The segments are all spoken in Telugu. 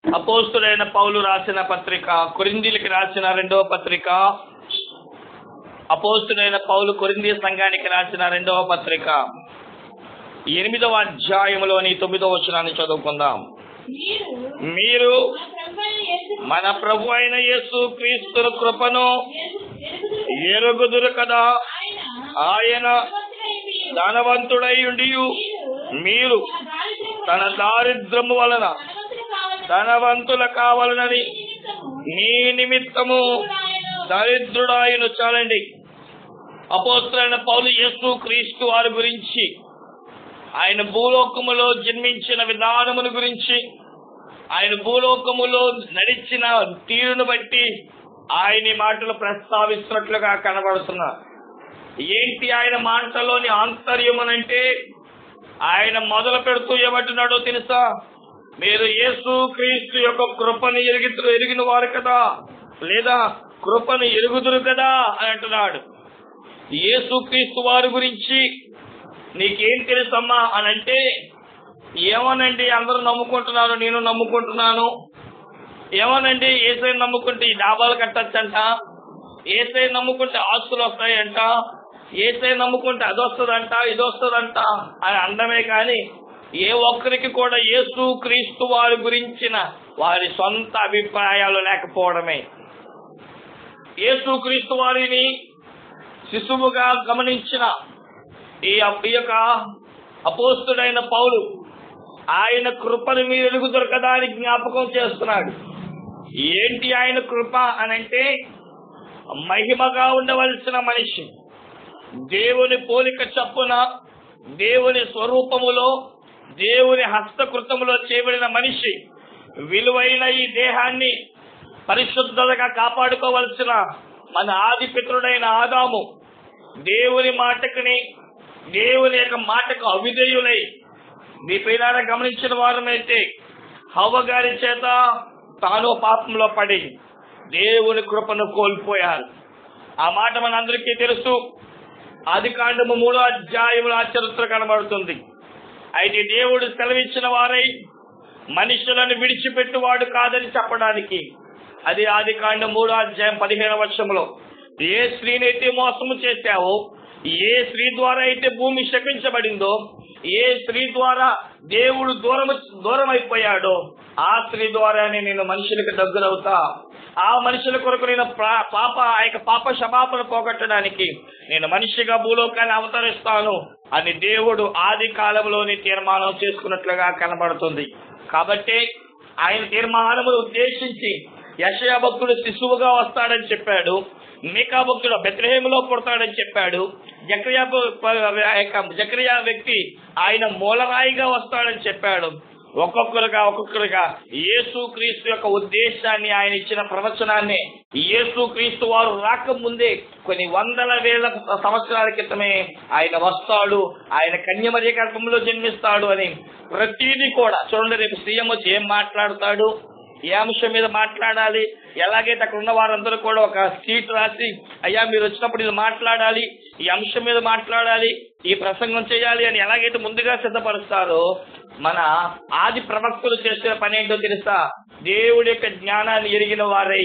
అపోస్తులైన పౌలు రాసిన పత్రిక, కొరింథీయులకు రాసిన రెండవ పత్రిక. అపోస్తులైన పౌలు కొరింథీ సంఘానికి రాసిన రెండవ పత్రిక 8వ అధ్యాయంలోని 9వ వచనాన్ని చదువుకుందాం. మీరు మన ప్రభు అయిన యేసు క్రీస్తు కృపను ఎరుగుదురు కదా. ఆయన ధనవంతుడై ఉండియు మీరు తన దారిద్ర్యము వలన ధనవంతుల కావాలనని మీ నిమిత్తము దరిద్రుడాయను. చాలండి. అపోస్తలుడైన పౌలు యేసు క్రీస్తు వారి గురించి, ఆయన భూలోకములో జన్మించిన విధానమును గురించి, ఆయన భూలోకములో నడిచిన తీరును బట్టి ఆయన మాటలు ప్రస్తావిస్తున్నట్లుగా కనబడుతున్నారు. ఏంటి ఆయన మాటలోని ఆంతర్యమునంటే, ఆయన మొదలు పెడుతూ ఏమంటున్నాడో తెలుసా? మీరు యేసు క్రీస్తు యొక్క కృపను ఎరిగిన వారు కదా, లేదా కృపను ఎరుగుదురు కదా అని అంటున్నాడు. యేసు క్రీస్తు వారి గురించి నీకేం తెలుసమ్మా అని అంటే, ఏమోనండి అందరూ నమ్ముకుంటున్నారు, నేను నమ్ముకుంటున్నాను. ఏమోనండి యేసయ్య నమ్ముకుంటే ఈ డాబాలు కట్టచ్చంట, యేసయ్య నమ్ముకుంటే ఆస్తులు వస్తాయంట, యేసయ్య నమ్ముకుంటే అది వస్తుందంట, ఇది వస్తుందంట అని అనడమే కానీ ఏ ఒక్కరికి కూడా యేసు క్రీస్తు వారి గురించిన వారి సొంత అభిప్రాయాలు లేకపోవడమే. యేసు క్రీస్తు వారిని శిశువుగా గమనించిన ఈ యొక్క అపోస్తుడైన పౌలు ఆయన కృపను మీరు ఎరుగుదురు కదా అని జ్ఞాపకం చేస్తున్నాడు. ఏంటి ఆయన కృప అనంటే, మహిమగా ఉండవలసిన మనిషి, దేవుని పోలిక చప్పున దేవుని స్వరూపములో దేవుని హస్తకృతములో చేయబడిన మనిషి, విలువైన ఈ దేహాన్ని పరిశుద్ధతగా కాపాడుకోవలసిన మన ఆది పితరుడైన ఆదాము దేవుని యొక్క మాటకు అవిధేయులై మీ పిల్లల గమనించిన వారమైతే హవ్వ గారి చేత తాను పాపంలో పడి దేవుని కృపను కోల్పోయారు. ఆ మాట మనందరికీ తెలుసు. ఆదికాండము 3వ అధ్యాయంలో ఆ చరిత్ర కనబడుతుంది. అయితే దేవుడు సెలవిచ్చిన వారై మనుషులను విడిచిపెట్టువాడు కాదని చెప్పడానికి, అది ఆదికాండం 3వ అధ్యాయం 15వ వచనంలో, ఏ స్త్రీనైతే మోసము చేశావో, ఏ స్త్రీ ద్వారా అయితే భూమి శపించబడిందో, ఏ స్త్రీ ద్వారా దేవుడు దూరం అయిపోయాడో, ఆ స్త్రీ ద్వారానే నేను మనుషులకు దగ్గరవుతా, ఆ మనుషుల కొరకు నేను పాప క్షమాపణ పోగొట్టడానికి నేను మనిషిగా భూలోకాన్ని అవతరిస్తాను అని దేవుడు ఆది కాలంలోని తీర్మానం చేసుకున్నట్లుగా కనబడుతుంది. కాబట్టి ఆయన తీర్మానమును ఉద్దేశించి యెషయా భక్తుడు శిశువుగా వస్తాడని చెప్పాడు, మీకా భక్తుడు బెత్లెహేములో పుడతాడని చెప్పాడు, జకరియా వ్యక్తి ఆయన మూలరాయిగా వస్తాడని చెప్పాడు. ఒక్కొక్కరుగా యేసు క్రీస్తు యొక్క ఉద్దేశాన్ని, ఆయన ఇచ్చిన ప్రవచనాన్ని యేసు క్రీస్తు వారు రాకముందే కొన్ని వందల వేల సంవత్సరాల క్రితమే ఆయన వస్తాడు, ఆయన కన్యమరియ గర్భంలో జన్మిస్తాడు అని ప్రతిదీ కూడా చూడండి. రేపు సీఎం వచ్చి ఏం మాట్లాడతాడు, ఏ అంశం మీద మాట్లాడాలి, ఎలాగైతే అక్కడ ఉన్న వారందరూ కూడా ఒక సీట్ రాసి, అయ్యా మీరు వచ్చినప్పుడు ఇది మాట్లాడాలి, ఈ అంశం మీద మాట్లాడాలి, ఈ ప్రసంగం చేయాలి అని ఎలాగైతే ముందుగా సిద్ధపరుస్తారో, మన ఆది ప్రవక్తలు చేసే పని ఏంటో తెలుసా? దేవుడి యొక్క జ్ఞానాన్ని ఎరిగిన వారై,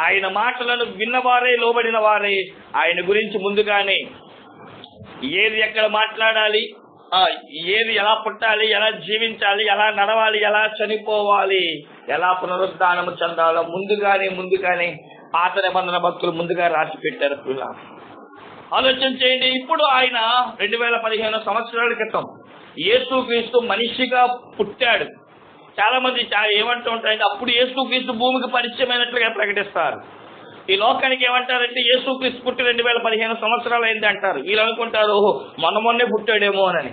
ఆయన మాటలను విన్నవారై, లోబడిన వారై, ఆయన గురించి ముందుగానే ఏది ఎక్కడ మాట్లాడాలి, ఏది ఎలా పుట్టాలి, ఎలా జీవించాలి, ఎలా నడవాలి, ఎలా చనిపోవాలి, ఎలా పునరుద్ధానము చెందాలో ముందుగానే పాత నిబంధన భక్తులు ముందుగా రాసి పెట్టారు. ఆలోచన చేయండి. ఇప్పుడు ఆయన 2015 సంవత్సరాల క్రితం యేసుక్రీస్తు మనిషిగా పుట్టాడు. చాలా మంది ఏమంటూ ఉంటారంటే, అప్పుడు యేసుక్రీస్తు భూమికి పరిచయమైనట్లుగా ప్రకటిస్తారు. ఈ లోకానికి ఏమంటారంటే, యేసుక్రీస్తు పుట్టి 2015 సంవత్సరాలు అయింది అంటారు. వీళ్ళు అనుకుంటారు మొన్నే పుట్టాడేమో అని.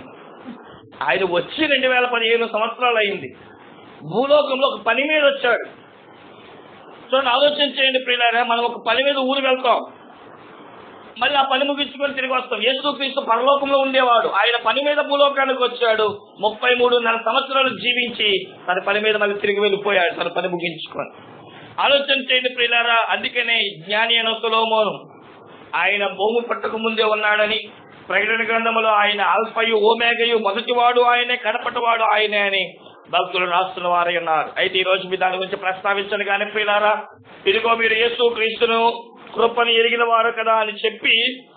ఆయన వచ్చి 2015 సంవత్సరాలు అయింది. భూలోకంలో ఒక పని మీద వచ్చాడు. చూడండి, ఆలోచన చేయండి ప్రియులారా. మనం ఒక పని మీద ఊరు వెళ్తాం, మళ్ళీ ఆ పని ముగించుకొని తిరిగి వస్తాం. యేసుక్రీస్తు పరలోకంలో ఉండేవాడు, ఆయన పని మీద భూలోకానికి వచ్చాడు. 33.5 సంవత్సరాలు జీవించి తన పని మీద మళ్ళీ తిరిగి వెళ్ళిపోయాడు, తన పని ముగించుకొని. ఆలోచన చేయండి ప్రియులారా. అందుకనే జ్ఞాని అయిన సొలొమోను ఆయన భూమి పట్టక ముందే ఉన్నాడని, ప్రకటన గ్రంథంలో ఆయన ఆల్ఫయు ఓమేగయు, మొదటివాడు ఆయనే, కడపటివాడు ఆయనే అని భక్తులు రాస్తున్న వారై ఉన్నారు. అయితే ఈ రోజు మీ దాని గురించి ప్రస్తావించను కానీ ప్రియులారా, ఇదిగో మీరు యేసు క్రీస్తును కృపను ఎరిగిన వారు కదా అని చెప్పి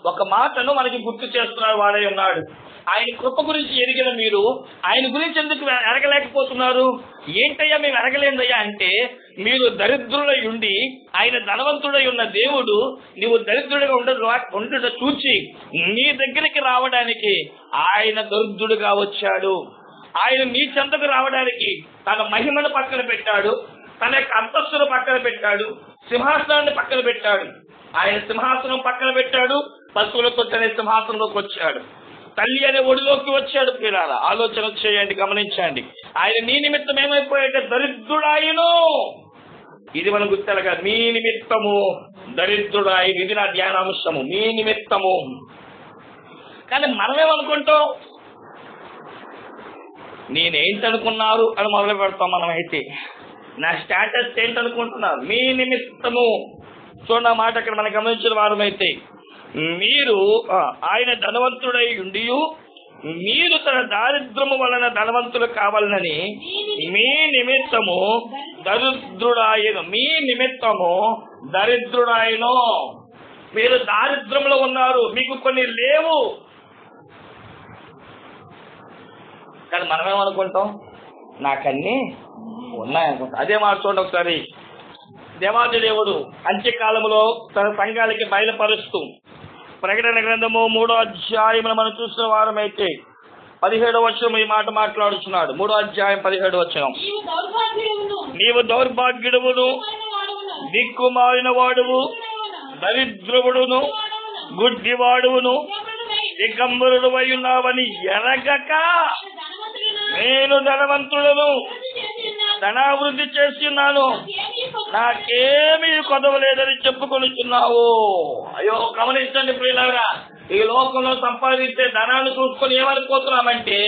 ఒక మాటను మనకి గుర్తు చేస్తున్నారు వాడై ఉన్నాడు. ఆయన కృప గురించి ఎరిగిన మీరు ఆయన గురించి ఎందుకు ఎరగలేకపోతున్నారు? ఏంటయ్యా మేము ఎరగలేదయ్యా అంటే, మీరు దరిద్రులై ఉండి ఆయన ధనవంతుడై ఉన్న దేవుడు నీవు దరిద్రుడిగా ఉండట చూచి నీ దగ్గరికి రావడానికి ఆయన దరిద్రుడుగా వచ్చాడు. ఆయన నీ చెంతకు రావడానికి తన మహిమను పక్కన పెట్టాడు, తన యొక్క అంతస్తును పక్కన పెట్టాడు, సింహాసనాన్ని పక్కన పెట్టాడు. ఆయన సింహాసనం పక్కన పెట్టాడు, పశువులతో అనే సింహాసనంలోకి వచ్చాడు, తల్లి అనే ఒడిలోకి వచ్చాడు. పిల్లల ఆలోచన చేయండి, గమనించండి. ఆయన నీ నిమిత్తం ఏమైపోయాడంటే దరిద్రుడాయను. ఇది మనం గుర్తెలగా, మీ నిమిత్తము దరిద్రుడాయను. ఇది నా ధ్యానాంశము, మీ నిమిత్తము. కానీ మనమేమనుకుంటాం, నేనేంటనుకున్నారు అని మొదలు పెడతాం. మనమైతే నా స్టేటస్ ఏంటనుకుంటున్నారు? మీ నిమిత్తము. చూడండి ఆ మాట అక్కడ మనం గమనించిన వారమైతే, మీరు ఆయన ధనవంతుడై ఉండి మీరు తన దారిద్రము వలన ధనవంతులు కావాలని మీ నిమిత్తము దరిద్రుడాయను. మీ నిమిత్తము దరిద్రుడాయను. మీరు దారిద్రంలో ఉన్నారు, మీకు కొన్ని లేవు. కానీ మనమేమనుకుంటాం, నాకన్నీ ఉన్నాయనుకుంటాం. అదే మాట చూడండి ఒకసారి. దేవాది దేవుడు అంత్యకాలంలో తన సంఘాలకి బయలుపరుస్తూ ప్రకటన గ్రంథము 3వ అధ్యాయమును మనం చూసిన వారమైతే 17వ వచనం ఈ మాట మాట్లాడుతున్నాడు. 3వ అధ్యాయం 17వ వచనం. నీవు దౌర్భాగ్యుడువును, దిక్కుమాలిన వాడువు, దరిద్రుడును, గుడ్డివాడువును, దిగంబరుడు అయి ఉన్నావని ఎరగక నేను ధనవంతులను ధనాభివృద్ధి చేస్తున్నాను, నాకేమీ కొదవలేదని చెప్పుకొనిచున్నావు. అయ్యో గమనించండి ప్రియులారా, ఈ లోకంలో సంపాదించే ధనాన్ని చూసుకొని ఏమనుకోతున్నామంటే,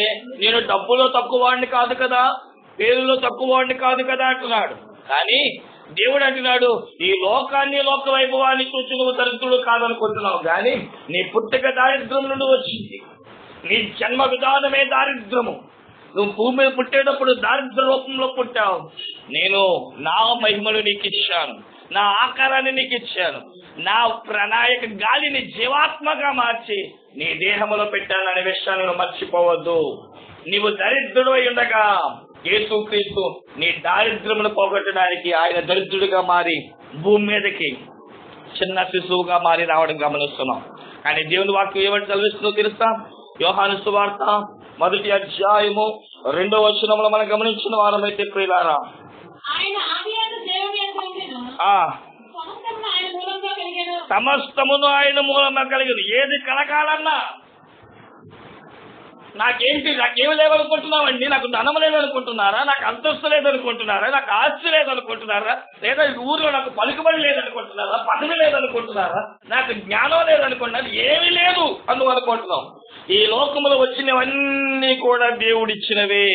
నేను డబ్బులో తక్కువ వాడిని కాదు కదా, పేరులో తక్కువ వాడిని కాదు కదా అంటున్నాడు. కానీ దేవుడు అంటున్నాడు, ఈ లోకాన్ని లోక వైభవాన్ని చూసి నువ్వు దరిద్రుడు కాదనుకుంటున్నావు. కానీ నీ పుట్టుక దారిద్ర్యం నుండి వచ్చింది, నీ జన్మ విధానమే దారిద్రము. నువ్వు భూమి మీద పుట్టేటప్పుడు దారిద్ర రూపంలో పుట్టావు. నేను నా మహిమను నీకు ఇచ్చాను, నా ఆకారాన్ని నీకు ఇచ్చాను, నా యొక్క గాలిని జీవాత్మగా మార్చి నీ దేహంలో పెట్టాను అనే విషయాన్ని మర్చిపోవద్దు. నీవు దరిద్రుడు అయి ఉండగా యేసుక్రీస్తు నీ దారిద్ర్యమును పోగొట్టడానికి ఆయన దరిద్రుడిగా మారి భూమి మీదకి చిన్న శిశువుగా మారి రావడం గమనిస్తున్నాం. కానీ దేవుని వాక్యం ఏమంటే చదివిస్తుందో తెలుసా? యోహాను సువార్త 1వ అధ్యాయము 2వ వచనంలో మనం గమనించిన వారమైతే ప్రియులారా, సమస్తమును ఆయన మూలంగా కలిగింది. ఏది కలగాలన్నా నాకేమి లేవనుకుంటున్నామండి? నాకు ధనం లేదనుకుంటున్నారా? నాకు అంతస్తు లేదనుకుంటున్నారా? నాకు ఆస్తి లేదనుకుంటున్నారా? లేదా ఊర్లో నాకు పలుకుబడి లేదనుకుంటున్నారా? పదవి లేదనుకుంటున్నారా? నాకు జ్ఞానం లేదనుకుంటున్నారు? ఏమీ లేదు అని అనుకుంటున్నాం. ఈ లోకంలో వచ్చినవన్నీ కూడా దేవుడిచ్చినవే.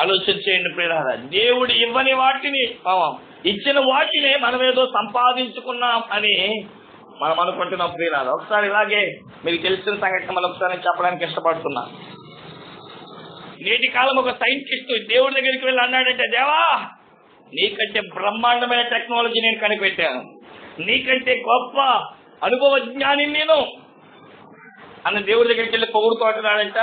ఆలోచన చేయండి ప్రియులారా, దేవుడు ఇవ్వని వాటిని, ఇచ్చిన వాటిని మనం ఏదో సంపాదించుకున్నాం అని మనం అనుకుంటున్నాం ప్రియులారా. ఒకసారి ఇలాగే మీకు తెలిసిన సంఘటన మనం ఒకసారి చెప్పడానికి ఇష్టపడుతున్నా. నేటి కాలం ఒక సైంటిస్ట్ దేవుడి దగ్గరికి వెళ్ళి అన్నాడంటే, దేవా నీకంటే బ్రహ్మాండమైన టెక్నాలజీ నేను కనిపెట్టాను, నీకంటే గొప్ప అనుభవ జ్ఞాని నేను అన్న దేవుడి దగ్గరికి వెళ్ళి పొగుడుతూ అంటున్నాడంట.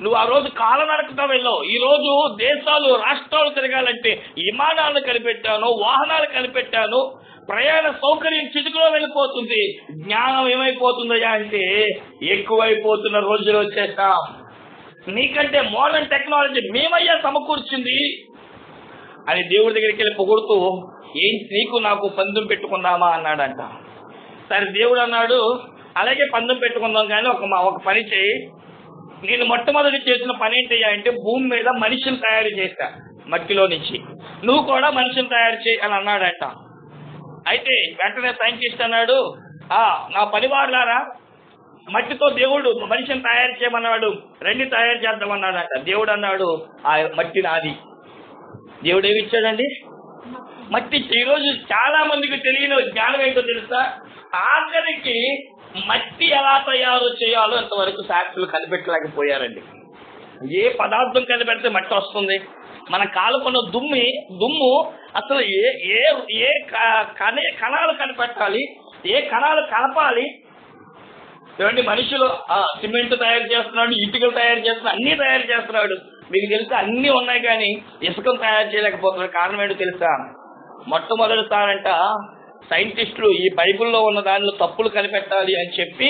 నువ్వు ఆ రోజు కాలనడకతో వెళ్ళావు, ఈ రోజు దేశాలు రాష్ట్రాలు తిరగాలంటే విమానాలను కనిపెట్టాను, వాహనాలు కనిపెట్టాను, ప్రయాణ సౌకర్యం చిటికలో వెళ్ళిపోతుంది. జ్ఞానం ఏమైపోతుందయ్యా అంటే ఎక్కువైపోతున్న రోజులు వచ్చేస్తాం. నీకంటే మోడర్న్ టెక్నాలజీ మేమయ్యా సమకూర్చింది అని దేవుడి దగ్గరికి వెళ్ళి పొగుడుతూ, ఏంటి నీకు నాకు పందెం పెట్టుకుందామా అన్నాడంట. సరే దేవుడు అన్నాడు, అలాగే పందెం పెట్టుకుందాం, కానీ ఒక పని చేయి, నేను మొట్టమొదటి చేసిన పని ఏంటయ్యా అంటే భూమి మీద మనిషిని తయారు చేశా మట్టిలో నుంచి, నువ్వు కూడా మనిషిని తయారు చేయి అని అన్నాడంట. అయితే వెంటనే సైంటిస్ట్ అన్నాడు, నా పనివారులారా, మట్టితో దేవుడు మనిషిని తయారు చేయమన్నాడు, రెండు తయారు చేద్దామన్నాడంట. దేవుడు అన్నాడు, ఆ మట్టి నాది. దేవుడు ఏమి ఇచ్చాడండి? మట్టి. ఈరోజు చాలా మందికి తెలియని జ్ఞానం ఏంటో తెలుసా? ఆఖరికి మట్టి ఎలా తయారు చేయాలో ఇంతవరకు శాస్త్రులు కనిపెట్టలేకపోయారండి. ఏ పదార్థం కనిపెడితే మట్టి వస్తుంది? మన కాలుకున్న దుమ్ము అసలు ఏ కణాలు కనిపెట్టాలి, ఏ కణాలు కలపాలి? ఏమంటే మనుషులు సిమెంట్ తయారు చేస్తున్నాడు, ఇటుకలు తయారు చేస్తున్నాడు, అన్ని తయారు చేస్తున్నాడు. మీకు తెలుసా అన్ని ఉన్నాయి కానీ ఇసుకను తయారు చేయలేకపోతున్నాడు. కారణం ఏంటో తెలుసా? మొట్టమొదటిసారంట సైంటిస్టులు ఈ బైబిల్లో ఉన్న దానిలో తప్పులు కనిపెట్టాలి అని చెప్పి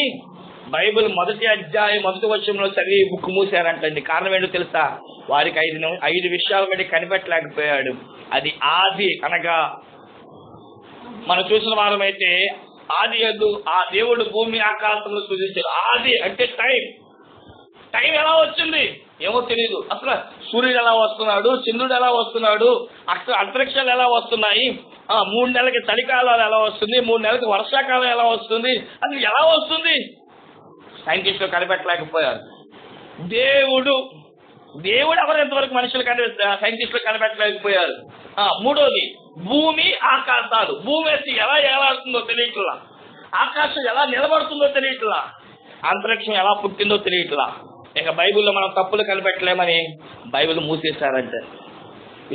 బైబిల్ మొదటి అధ్యాయం మొదటి వచనంలో చదివి బుక్ మూసారంటండి. కారణం ఏంటో తెలుసా? వారికి 5 విషయాలు బట్టి కనిపెట్టలేకపోయాడు. అది ఆది అనగా మనం చూసిన వారమైతే ఆది యందు ఆ దేవుడు భూమి ఆకాశంలో సృజించాడు. ఆది అంటే టైం ఎలా వచ్చింది ఏమో తెలియదు. అసలు సూర్యుడు ఎలా వస్తున్నాడు, చంద్రుడు ఎలా వస్తున్నాడు, అసలు అంతరిక్షాలు ఎలా వస్తున్నాయి, 3 నెలలకి చలికాలాలు ఎలా వస్తుంది, 3 నెలలకి వర్షాకాలం ఎలా వస్తుంది, అది ఎలా వస్తుంది సైంటిస్టులు కనిపెట్టలేకపోయారు. దేవుడు ఎవరు ఎంతవరకు మనుషులు సైంటిస్టులు కనిపెట్టలేకపోయారు. మూడోది భూమి ఆకాశాలు. భూమి వచ్చి ఎలా ఏలాడుతుందో తెలియట్లా, ఆకాశం ఎలా నిలబడుతుందో తెలియట్లా, అంతరిక్షం ఎలా పుట్టిందో తెలియట్లా. ఇక బైబిల్లో మనం తప్పులు కనిపెట్టలేమని బైబిల్ మూసేశారంటే.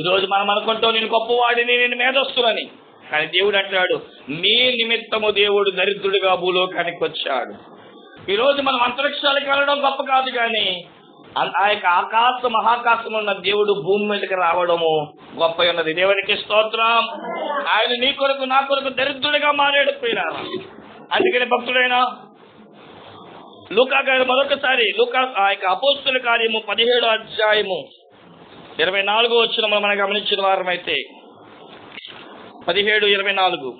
ఈరోజు మనం అనుకుంటాం నేను గొప్పవాడిని, నేను మేధస్తులని. కానీ దేవుడు అంటున్నాడు మీ నిమిత్తము దేవుడు దరిద్రుడిగా భూలోకానికి వచ్చాడు. ఈరోజు మనం అంతరిక్షాలకు వెళ్ళడం గొప్ప కాదు, కానీ ఆ యొక్క మహాకాశం ఉన్న దేవుడు భూమి మీదకి రావడము గొప్ప ఉన్నది. దేవునికి స్తోత్రం. ఆయన నీ కొరకు నా కొరకు దరిద్రుడిగా మారాడు ప్రియులారా. అందుకని భక్తుడైన లూకా గారు మొదటిసారి ఆ యొక్క అపోస్తుల కార్యము 17వ అధ్యాయము 24వ వచనములో మనం గమనించిన వారమైతే 17:24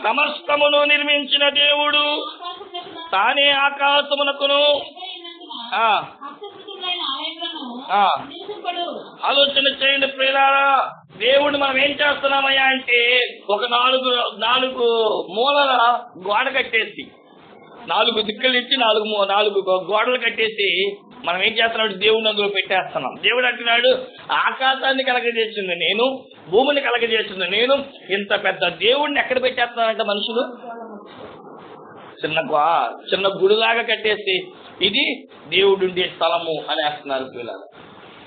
సమస్తమును నిర్మించిన దేవుడు తానే ఆకాశమునకును ఆలోచన చేయండి ప్రియులారా. దేవుడు మనం ఏం చేస్తున్నామయ్యా అంటే ఒక నాలుగు మూలల గోడ కట్టేసి 4 దిక్కులు ఇచ్చి 4 గోడలు కట్టేసి మనం ఏం చేస్తున్నాడు దేవుడిని అందులో పెట్టేస్తున్నాం. దేవుడు అంటున్నాడు ఆకాశాన్ని కలగజేసింది నేను, భూమిని కలగజేసింది నేను. ఇంత పెద్ద దేవుడిని ఎక్కడ పెట్టేస్తున్నానంటే మనుషులు చిన్న గుడిలాగా కట్టేసి ఇది దేవుడుండే స్థలము అని వేస్తున్నారు పిల్లలు.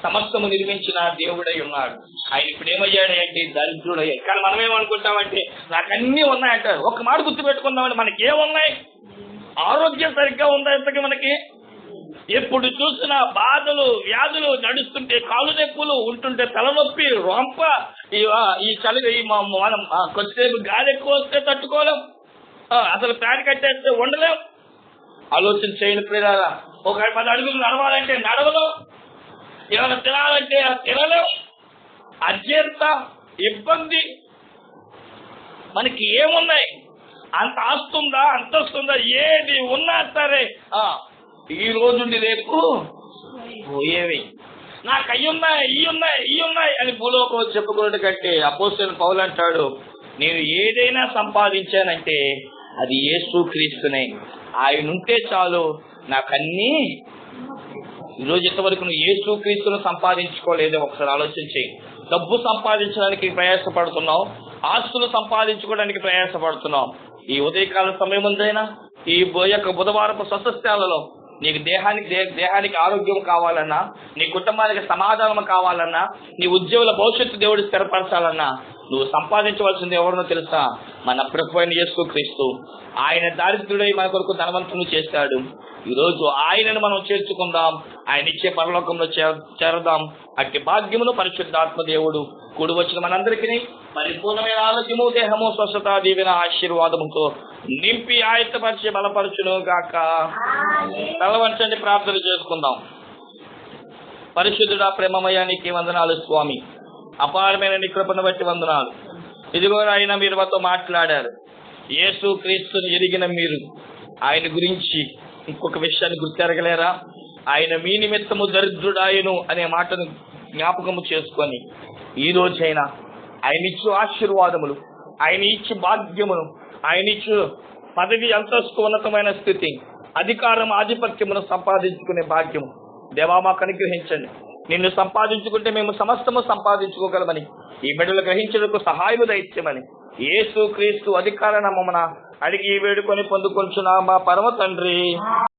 సమస్తము నిర్మించిన దేవుడై ఉన్నాడు. ఆయన ఇప్పుడు ఏమయ్యాడు అంటే దరిద్రుడయ్యాడు. కానీ మనం ఏమనుకుంటామంటే నాకు అన్నీ ఉన్నాయంటారు. ఒక మాట గుర్తు పెట్టుకుందామంటే మనకి ఏమున్నాయి? ఆరోగ్యం సరిగ్గా ఉందా ఇంతకీ మనకి? ఎప్పుడు చూసినా బాధలు వ్యాధులు, నడుస్తుంటే కాలు నొప్పులు, ఉంటుంటే తలనొప్పి, రొంప, ఈ చలి మనం కొద్దిసేపు గాలి ఎక్కువ వస్తే తట్టుకోలేం, అసలు ఫ్యాన్ కట్టేస్తే ఉండలేం. ఆలోచన చేయండి ప్రియులారా. ఒక 10 అడుగులు నడవాలంటే నడవలేం, ఏమైనా తినాలంటే తినలేం, అజీర్త ఇబ్బంది. మనకి ఏమున్నాయి? అంత ఆస్తుందా, అంతస్తుందా, ఏది ఉన్నా సరే ఈ రోజుండి రేపు పోయేవి. నాకు అయ్యున్నాయి ఈ ఉన్నాయి అని భూలోకం చెప్పుకోవడం కంటే అపోస్తలుడైన పౌలు అంటాడు నేను ఏదైనా సంపాదించానంటే అది యేసుక్రీస్తునే. ఆయన ఉంటే చాలు నాకన్నీ. ఈరోజు ఇంతవరకు నువ్వు యేసుక్రీస్తును సంపాదించుకోలేదో ఒకసారి ఆలోచించి. డబ్బు సంపాదించడానికి ప్రయాసపడుతున్నావు, ఆస్తులు సంపాదించుకోవడానికి ప్రయాసపడుతున్నావు. ఈ ఉదయకాల సమయం ఉందైనా ఈ యొక్క బుధవారపు స్వస్థశాలలో నీకు దేహానికి ఆరోగ్యం కావాలన్నా, నీ కుటుంబానికి సమాధానం కావాలన్నా, నీ ఉద్యోగుల భవిష్యత్తు దేవుడు స్థిరపరచాలన్నా నువ్వు సంపాదించవలసింది ఎవరినో తెలుసా? మన ప్రభువైన యేసుక్రీస్తు. ఆయన దారిద్రుడై మన కొరకు ధనవంతుని చేశాడు. ఈరోజు ఆయనను మనం చేర్చుకుందాం, ఆయన ఇచ్చే పరలోకంలో చేరదాం. అట్టి భాగ్యమును పరిశుద్ధాత్మ దేవుడు కూడి వచ్చిన మనందరికీ పరిపూర్ణమైన ఆరోగ్యము, దేహము, స్వస్థత, దీవెన, ఆశీర్వాదముతో నింపి ఆయత్తపరిచి బలపరచును గాక. తలవంచండి, ప్రార్థన చేసుకుందాం. పరిశుద్ధుడా, ప్రేమమయ్యా, నీకే వందనాలు స్వామి. అపారమైన నీ కృపను బట్టి వందనాలు. ఇదిగో ఆయన మీరు మాతో మాట్లాడారు. యేసు క్రీస్తుని ఎరిగిన మీరు ఆయన గురించి ఇంకొక విషయాన్ని గుర్తెరగలేరా? ఆయన మీ నిమిత్తము దరిద్రుడాయను అనే మాటను జ్ఞాపకము చేసుకొని ఈ రోజైనా ఆయన ఇచ్చు ఆశీర్వాదములు, ఆయన ఇచ్చు భాగ్యమును, ఆయన ఇచ్చు పదవి, అంతస్తు, ఉన్నతమైన స్థితి, అధికారం, ఆధిపత్యమును సంపాదించుకునే భాగ్యము దేవా మాకు అనుగ్రహించండి. నిన్ను సంపాదించుకుంటే మేము సమస్తము సంపాదించుకోగలమని ఈ బిడ్డలు గ్రహించేందుకు సహాయము దయచేయమని యేసు క్రీస్తు అధికార నామమున అడిగి వేడుకొని పొందుకొంచున్నా మా పరమ తండ్రి.